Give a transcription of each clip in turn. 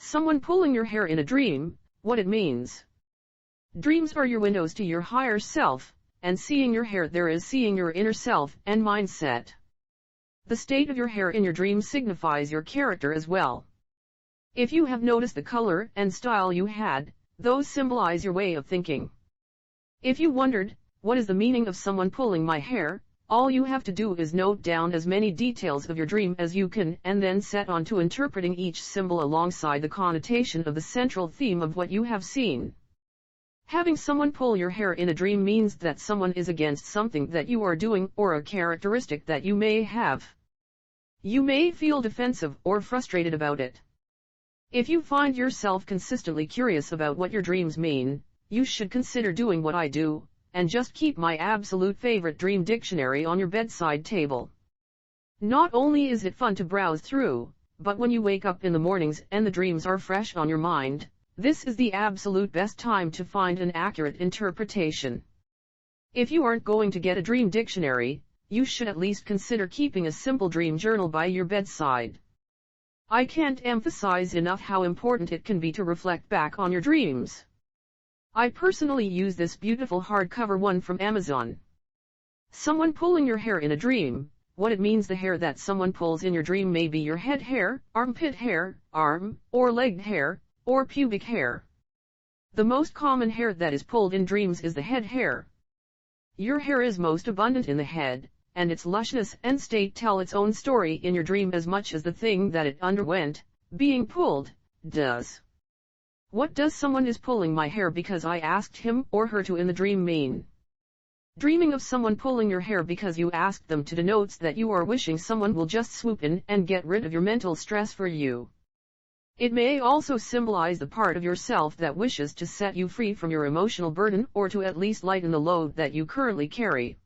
Someone pulling your hair in a dream, what it means. Dreams are your windows to your higher self, and seeing your hair there is seeing your inner self and mindset. The state of your hair in your dream signifies your character as well. If you have noticed the color and style you had, those symbolize your way of thinking. If you wondered, what is the meaning of someone pulling my hair, all you have to do is note down as many details of your dream as you can and then set on to interpreting each symbol alongside the connotation of the central theme of what you have seen. Having someone pull your hair in a dream means that someone is against something that you are doing or a characteristic that you may have. You may feel defensive or frustrated about it. If you find yourself consistently curious about what your dreams mean, you should consider doing what I do, and just keep my absolute favorite dream dictionary on your bedside table. Not only is it fun to browse through, but when you wake up in the mornings and the dreams are fresh on your mind, this is the absolute best time to find an accurate interpretation. If you aren't going to get a dream dictionary, you should at least consider keeping a simple dream journal by your bedside. I can't emphasize enough how important it can be to reflect back on your dreams. I personally use this beautiful hardcover one from Amazon. Someone pulling your hair in a dream, what it means. The hair that someone pulls in your dream may be your head hair, armpit hair, arm or leg hair, or pubic hair. The most common hair that is pulled in dreams is the head hair. Your hair is most abundant in the head, and its lushness and state tell its own story in your dream as much as the thing that it underwent, being pulled, does. What does someone is pulling my hair because I asked him or her to in the dream mean? Dreaming of someone pulling your hair because you asked them to denotes that you are wishing someone will just swoop in and get rid of your mental stress for you. It may also symbolize the part of yourself that wishes to set you free from your emotional burden or to at least lighten the load that you currently carry.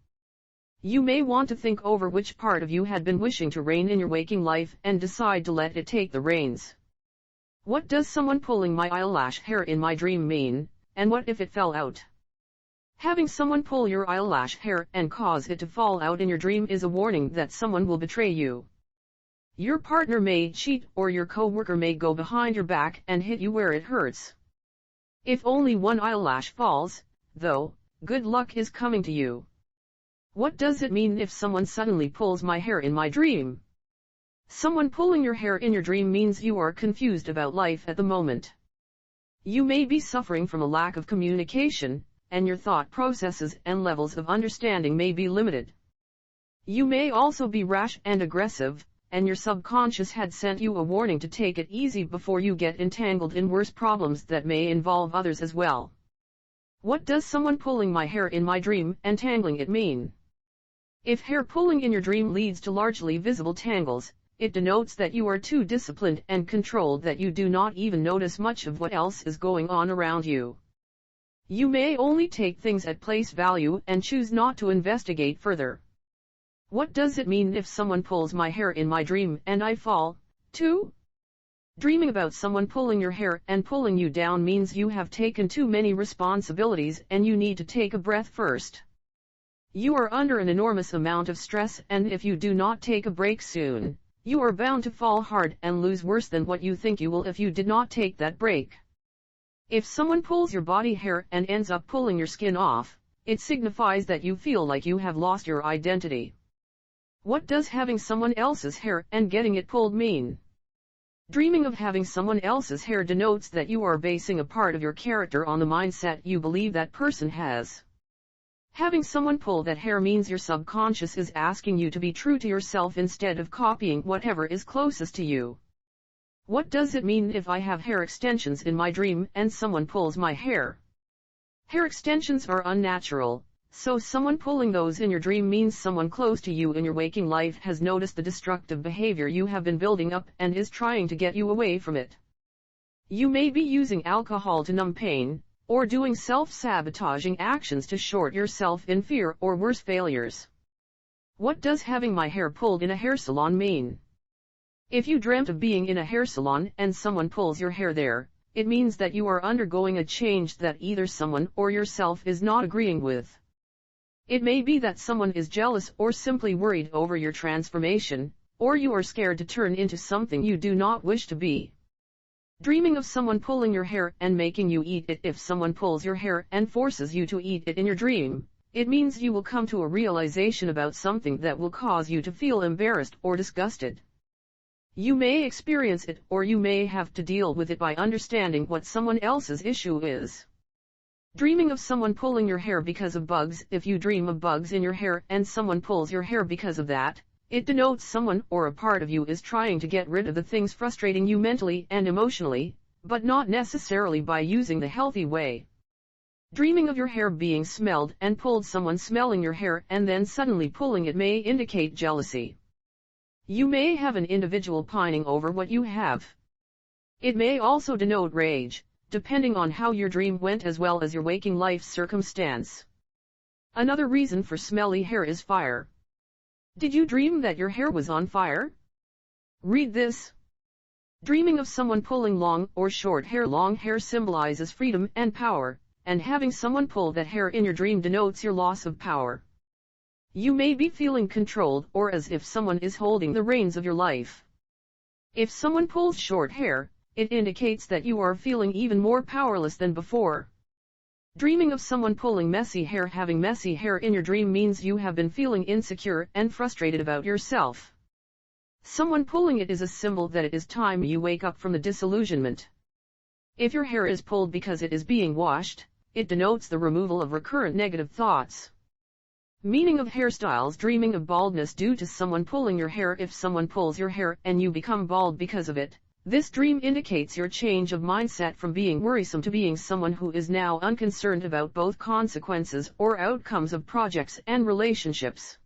You may want to think over which part of you had been wishing to reign in your waking life and decide to let it take the reins. What does someone pulling my eyelash hair in my dream mean, and what if it fell out? Having someone pull your eyelash hair and cause it to fall out in your dream is a warning that someone will betray you. Your partner may cheat or your coworker may go behind your back and hit you where it hurts. If only one eyelash falls, though, good luck is coming to you. What does it mean if someone suddenly pulls my hair in my dream? Someone pulling your hair in your dream means you are confused about life at the moment. You may be suffering from a lack of communication, and your thought processes and levels of understanding may be limited. You may also be rash and aggressive, and your subconscious had sent you a warning to take it easy before you get entangled in worse problems that may involve others as well. What does someone pulling my hair in my dream and tangling it mean? If hair pulling in your dream leads to largely visible tangles, it denotes that you are too disciplined and controlled that you do not even notice much of what else is going on around you. You may only take things at place value and choose not to investigate further. What does it mean if someone pulls my hair in my dream and I fall, too? Dreaming about someone pulling your hair and pulling you down means you have taken too many responsibilities and you need to take a breath first. You are under an enormous amount of stress, and if you do not take a break soon, you are bound to fall hard and lose worse than what you think you will if you did not take that break. If someone pulls your body hair and ends up pulling your skin off, it signifies that you feel like you have lost your identity. What does having someone else's hair and getting it pulled mean? Dreaming of having someone else's hair denotes that you are basing a part of your character on the mindset you believe that person has. Having someone pull that hair means your subconscious is asking you to be true to yourself instead of copying whatever is closest to you. What does it mean if I have hair extensions in my dream and someone pulls my hair? Hair extensions are unnatural, so someone pulling those in your dream means someone close to you in your waking life has noticed the destructive behavior you have been building up and is trying to get you away from it. You may be using alcohol to numb pain, or doing self-sabotaging actions to short yourself in fear or worse, failures. What does having my hair pulled in a hair salon mean? If you dreamt of being in a hair salon and someone pulls your hair there, it means that you are undergoing a change that either someone or yourself is not agreeing with. It may be that someone is jealous or simply worried over your transformation, or you are scared to turn into something you do not wish to be. Dreaming of someone pulling your hair and making you eat it. If someone pulls your hair and forces you to eat it in your dream, it means you will come to a realization about something that will cause you to feel embarrassed or disgusted. You may experience it, or you may have to deal with it by understanding what someone else's issue is. Dreaming of someone pulling your hair because of bugs. If you dream of bugs in your hair and someone pulls your hair because of that, it denotes someone or a part of you is trying to get rid of the things frustrating you mentally and emotionally, but not necessarily by using the healthy way. Dreaming of your hair being smelled and pulled. Someone smelling your hair and then suddenly pulling it may indicate jealousy. You may have an individual pining over what you have. It may also denote rage, depending on how your dream went as well as your waking life circumstance. Another reason for smelly hair is fire. Did you dream that your hair was on fire? Read this. Dreaming of someone pulling long or short hair. Long hair symbolizes freedom and power, and having someone pull that hair in your dream denotes your loss of power. You may be feeling controlled or as if someone is holding the reins of your life. If someone pulls short hair, it indicates that you are feeling even more powerless than before. Dreaming of someone pulling messy hair. Having messy hair in your dream means you have been feeling insecure and frustrated about yourself. Someone pulling it is a symbol that it is time you wake up from the disillusionment. If your hair is pulled because it is being washed, it denotes the removal of recurrent negative thoughts. Meaning of hairstyles. Dreaming of baldness due to someone pulling your hair. If someone pulls your hair and you become bald because of it, this dream indicates your change of mindset from being worrisome to being someone who is now unconcerned about both consequences or outcomes of projects and relationships.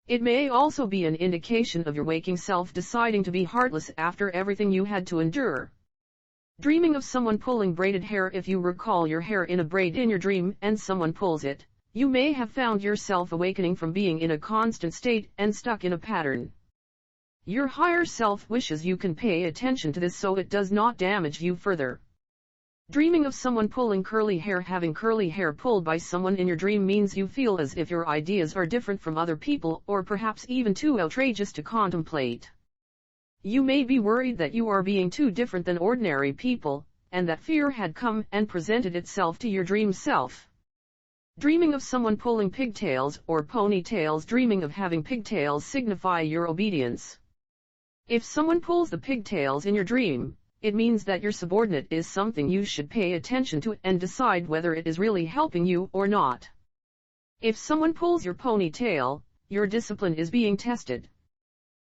It may also be an indication of your waking self deciding to be heartless after everything you had to endure. Dreaming of someone pulling braided hair. If you recall your hair in a braid in your dream and someone pulls it, you may have found yourself awakening from being in a constant state and stuck in a pattern. Your higher self wishes you can pay attention to this so it does not damage you further. Dreaming of someone pulling curly hair. Having curly hair pulled by someone in your dream means you feel as if your ideas are different from other people or perhaps even too outrageous to contemplate. You may be worried that you are being too different than ordinary people, and that fear had come and presented itself to your dream self. Dreaming of someone pulling pigtails or ponytails. Dreaming of having pigtails signify your obedience. If someone pulls the pigtails in your dream, it means that your subordinate is something you should pay attention to and decide whether it is really helping you or not. If someone pulls your ponytail, your discipline is being tested.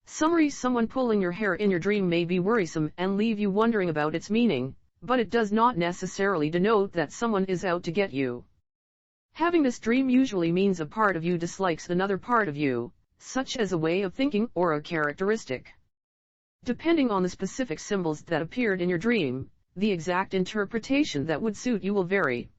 Summary. Someone pulling your hair in your dream may be worrisome and leave you wondering about its meaning, but it does not necessarily denote that someone is out to get you. Having this dream usually means a part of you dislikes another part of you, such as a way of thinking or a characteristic. Depending on the specific symbols that appeared in your dream, the exact interpretation that would suit you will vary.